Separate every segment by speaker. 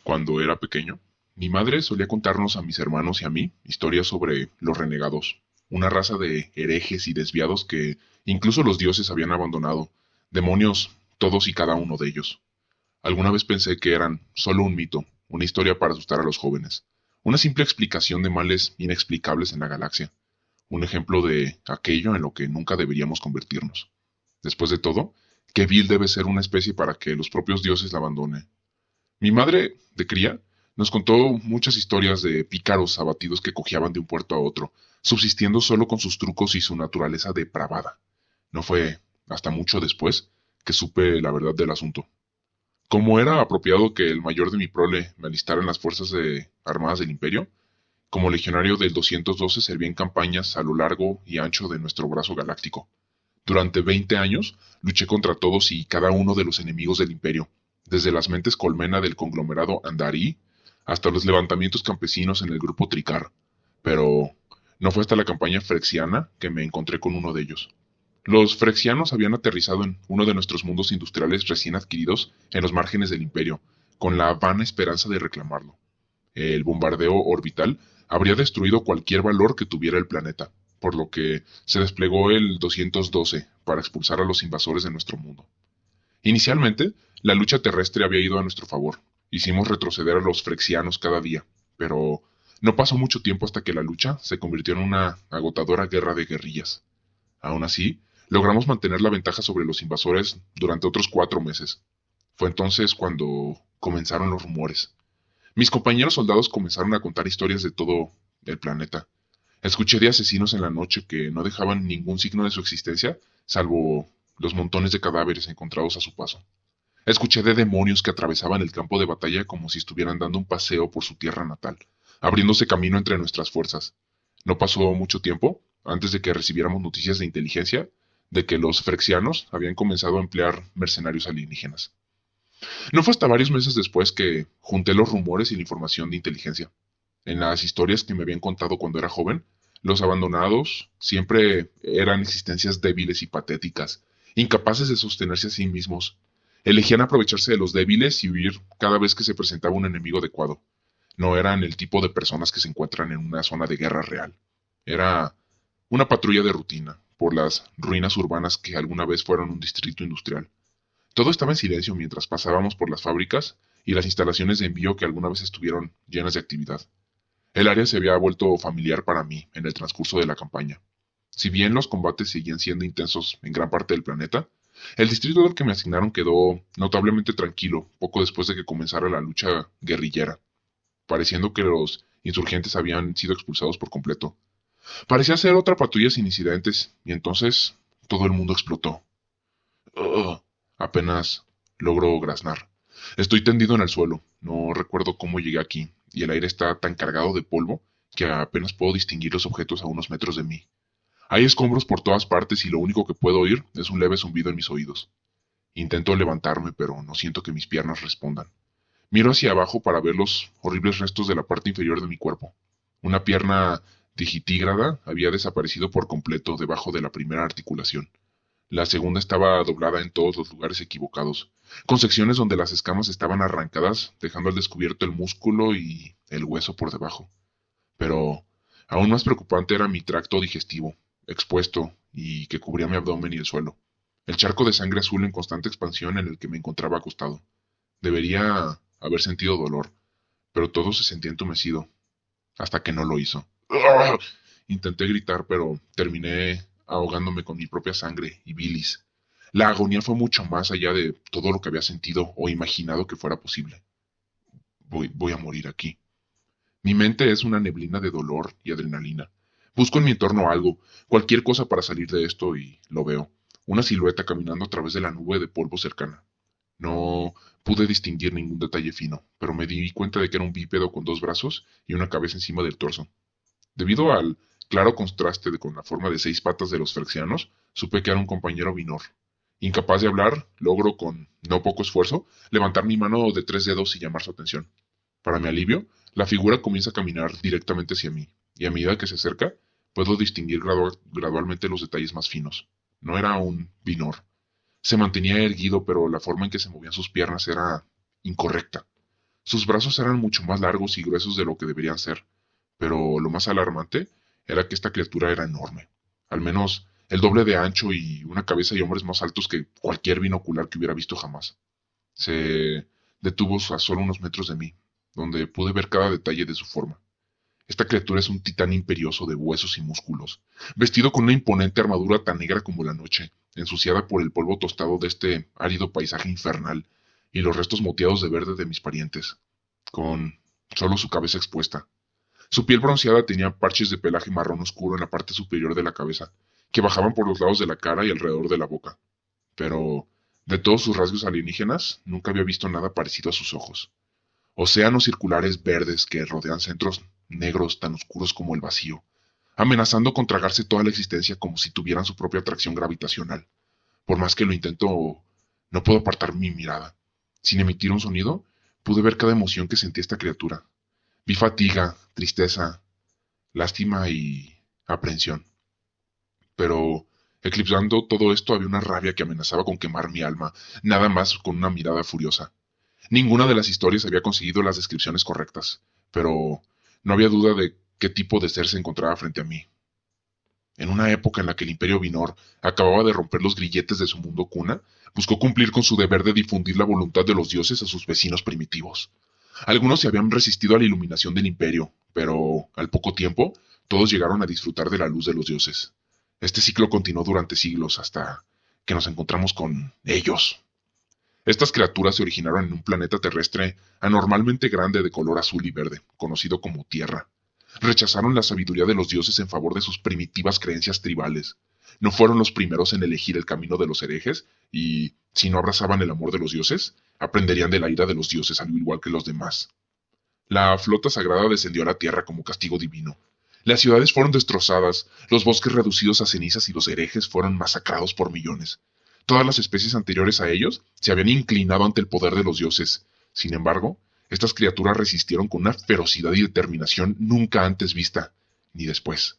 Speaker 1: Cuando era pequeño, mi madre solía contarnos a mis hermanos y a mí historias sobre los renegados, una raza de herejes y desviados que incluso los dioses habían abandonado, demonios todos y cada uno de ellos. Alguna vez pensé que eran solo un mito, una historia para asustar a los jóvenes, una simple explicación de males inexplicables en la galaxia, un ejemplo de aquello en lo que nunca deberíamos convertirnos. Después de todo, ¿qué vil debe ser una especie para que los propios dioses la abandonen? Mi madre, de cría, nos contó muchas historias de pícaros abatidos que cojeaban de un puerto a otro, subsistiendo solo con sus trucos y su naturaleza depravada. No fue hasta mucho después que supe la verdad del asunto. Como era apropiado que el mayor de mi prole me alistara en las armadas del Imperio, como legionario del 212 serví en campañas a lo largo y ancho de nuestro brazo galáctico. Durante 20 años luché contra todos y cada uno de los enemigos del imperio, desde las mentes colmena del conglomerado Andarí hasta los levantamientos campesinos en el grupo Tricar. Pero no fue hasta la campaña frexiana que me encontré con uno de ellos. Los frexianos habían aterrizado en uno de nuestros mundos industriales recién adquiridos en los márgenes del imperio, con la vana esperanza de reclamarlo. El bombardeo orbital habría destruido cualquier valor que tuviera el planeta, por lo que se desplegó el 212 para expulsar a los invasores de nuestro mundo. Inicialmente, la lucha terrestre había ido a nuestro favor. Hicimos retroceder a los frexianos cada día, pero no pasó mucho tiempo hasta que la lucha se convirtió en una agotadora guerra de guerrillas. Aún así, logramos mantener la ventaja sobre los invasores durante otros 4 meses. Fue entonces cuando comenzaron los rumores. Mis compañeros soldados comenzaron a contar historias de todo el planeta. Escuché de asesinos en la noche que no dejaban ningún signo de su existencia, salvo los montones de cadáveres encontrados a su paso. Escuché de demonios que atravesaban el campo de batalla como si estuvieran dando un paseo por su tierra natal, abriéndose camino entre nuestras fuerzas. No pasó mucho tiempo antes de que recibiéramos noticias de inteligencia de que los frexianos habían comenzado a emplear mercenarios alienígenas. No fue hasta varios meses después que junté los rumores y la información de inteligencia. En las historias que me habían contado cuando era joven, los abandonados siempre eran existencias débiles y patéticas, incapaces de sostenerse a sí mismos. Elegían aprovecharse de los débiles y huir cada vez que se presentaba un enemigo adecuado. No eran el tipo de personas que se encuentran en una zona de guerra real. Era una patrulla de rutina por las ruinas urbanas que alguna vez fueron un distrito industrial. Todo estaba en silencio mientras pasábamos por las fábricas y las instalaciones de envío que alguna vez estuvieron llenas de actividad. El área se había vuelto familiar para mí en el transcurso de la campaña. Si bien los combates seguían siendo intensos en gran parte del planeta, el distrito del que me asignaron quedó notablemente tranquilo poco después de que comenzara la lucha guerrillera, pareciendo que los insurgentes habían sido expulsados por completo. Parecía ser otra patrulla sin incidentes, y entonces todo el mundo explotó. Ugh. Apenas logro graznar. Estoy tendido en el suelo. No recuerdo cómo llegué aquí, y el aire está tan cargado de polvo que apenas puedo distinguir los objetos a unos metros de mí. Hay escombros por todas partes y lo único que puedo oír es un leve zumbido en mis oídos. Intento levantarme, pero no siento que mis piernas respondan. Miro hacia abajo para ver los horribles restos de la parte inferior de mi cuerpo. Una pierna digitígrada había desaparecido por completo debajo de la primera articulación. La segunda estaba doblada en todos los lugares equivocados, con secciones donde las escamas estaban arrancadas, dejando al descubierto el músculo y el hueso por debajo. Pero aún más preocupante era mi tracto digestivo, expuesto y que cubría mi abdomen y el suelo. El charco de sangre azul en constante expansión en el que me encontraba acostado. Debería haber sentido dolor, pero todo se sentía entumecido, hasta que no lo hizo. ¡Ugh! Intenté gritar, pero terminé ahogándome con mi propia sangre y bilis. La agonía fue mucho más allá de todo lo que había sentido o imaginado que fuera posible. Voy a morir aquí. Mi mente es una neblina de dolor y adrenalina. Busco en mi entorno algo, cualquier cosa para salir de esto y lo veo. Una silueta caminando a través de la nube de polvo cercana. No pude distinguir ningún detalle fino, pero me di cuenta de que era un bípedo con 2 brazos y una cabeza encima del torso. Debido al claro contraste con la forma de 6 patas de los frexianos, supe que era un compañero Vinor. Incapaz de hablar, logro con no poco esfuerzo levantar mi mano de 3 dedos y llamar su atención. Para mi alivio, la figura comienza a caminar directamente hacia mí, y a medida que se acerca, puedo distinguir gradualmente los detalles más finos. No era un Vinor. Se mantenía erguido, pero la forma en que se movían sus piernas era incorrecta. Sus brazos eran mucho más largos y gruesos de lo que deberían ser, pero lo más alarmante era que esta criatura era enorme, al menos el doble de ancho y una cabeza y hombros más altos que cualquier binocular que hubiera visto jamás. Se detuvo a solo unos metros de mí, donde pude ver cada detalle de su forma. Esta criatura es un titán imperioso de huesos y músculos, vestido con una imponente armadura tan negra como la noche, ensuciada por el polvo tostado de este árido paisaje infernal y los restos moteados de verde de mis parientes, con solo su cabeza expuesta. Su piel bronceada tenía parches de pelaje marrón oscuro en la parte superior de la cabeza, que bajaban por los lados de la cara y alrededor de la boca. Pero, de todos sus rasgos alienígenas, nunca había visto nada parecido a sus ojos. Océanos circulares verdes que rodean centros negros tan oscuros como el vacío, amenazando con tragarse toda la existencia como si tuvieran su propia atracción gravitacional. Por más que lo intento, no puedo apartar mi mirada. Sin emitir un sonido, pude ver cada emoción que sentía esta criatura. Vi fatiga, tristeza, lástima y aprensión. Pero, eclipsando todo esto, había una rabia que amenazaba con quemar mi alma, nada más con una mirada furiosa. Ninguna de las historias había conseguido las descripciones correctas, pero no había duda de qué tipo de ser se encontraba frente a mí. En una época en la que el Imperio Vinor acababa de romper los grilletes de su mundo cuna, buscó cumplir con su deber de difundir la voluntad de los dioses a sus vecinos primitivos. Algunos se habían resistido a la iluminación del Imperio, pero al poco tiempo todos llegaron a disfrutar de la luz de los dioses. Este ciclo continuó durante siglos hasta que nos encontramos con ellos. Estas criaturas se originaron en un planeta terrestre anormalmente grande de color azul y verde, conocido como Tierra. Rechazaron la sabiduría de los dioses en favor de sus primitivas creencias tribales. No fueron los primeros en elegir el camino de los herejes y, si no abrazaban el amor de los dioses, aprenderían de la ira de los dioses al igual que los demás. La flota sagrada descendió a la Tierra como castigo divino. Las ciudades fueron destrozadas, los bosques reducidos a cenizas y los herejes fueron masacrados por millones. Todas las especies anteriores a ellos se habían inclinado ante el poder de los dioses. Sin embargo, estas criaturas resistieron con una ferocidad y determinación nunca antes vista, ni después.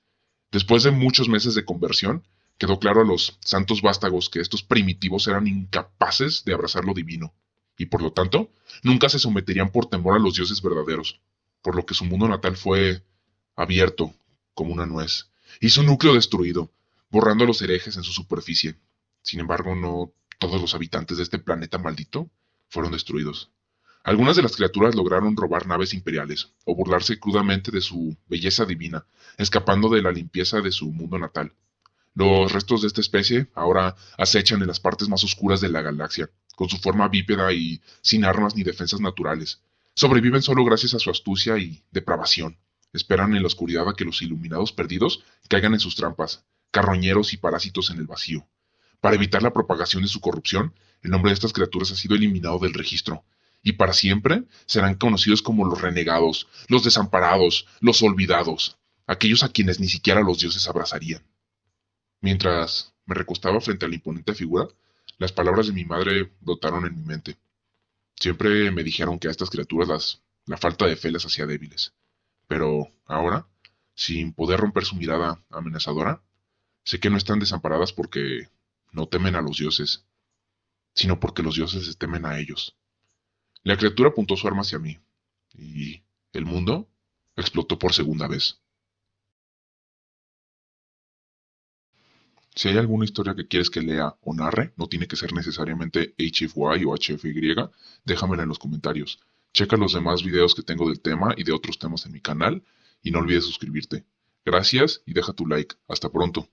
Speaker 1: Después de muchos meses de conversión, quedó claro a los santos vástagos que estos primitivos eran incapaces de abrazar lo divino, y por lo tanto, nunca se someterían por temor a los dioses verdaderos, por lo que su mundo natal fue abierto como una nuez, y su núcleo destruido, borrando a los herejes en su superficie. Sin embargo, no todos los habitantes de este planeta maldito fueron destruidos. Algunas de las criaturas lograron robar naves imperiales o burlarse crudamente de su belleza divina, escapando de la limpieza de su mundo natal. Los restos de esta especie ahora acechan en las partes más oscuras de la galaxia, con su forma bípeda y sin armas ni defensas naturales. Sobreviven solo gracias a su astucia y depravación. Esperan en la oscuridad a que los iluminados perdidos caigan en sus trampas, carroñeros y parásitos en el vacío. Para evitar la propagación de su corrupción, el nombre de estas criaturas ha sido eliminado del registro, y para siempre serán conocidos como los renegados, los desamparados, los olvidados, aquellos a quienes ni siquiera los dioses abrazarían. Mientras me recostaba frente a la imponente figura, las palabras de mi madre brotaron en mi mente. Siempre me dijeron que a estas criaturas la falta de fe las hacía débiles. Pero ahora, sin poder romper su mirada amenazadora, sé que no están desamparadas porque no temen a los dioses, sino porque los dioses temen a ellos. La criatura apuntó su arma hacia mí, y el mundo explotó por segunda vez. Si hay alguna historia que quieres que lea o narre, no tiene que ser necesariamente HFY o HFY, déjamela en los comentarios. Checa los demás videos que tengo del tema y de otros temas en mi canal, y no olvides suscribirte. Gracias y deja tu like. Hasta pronto.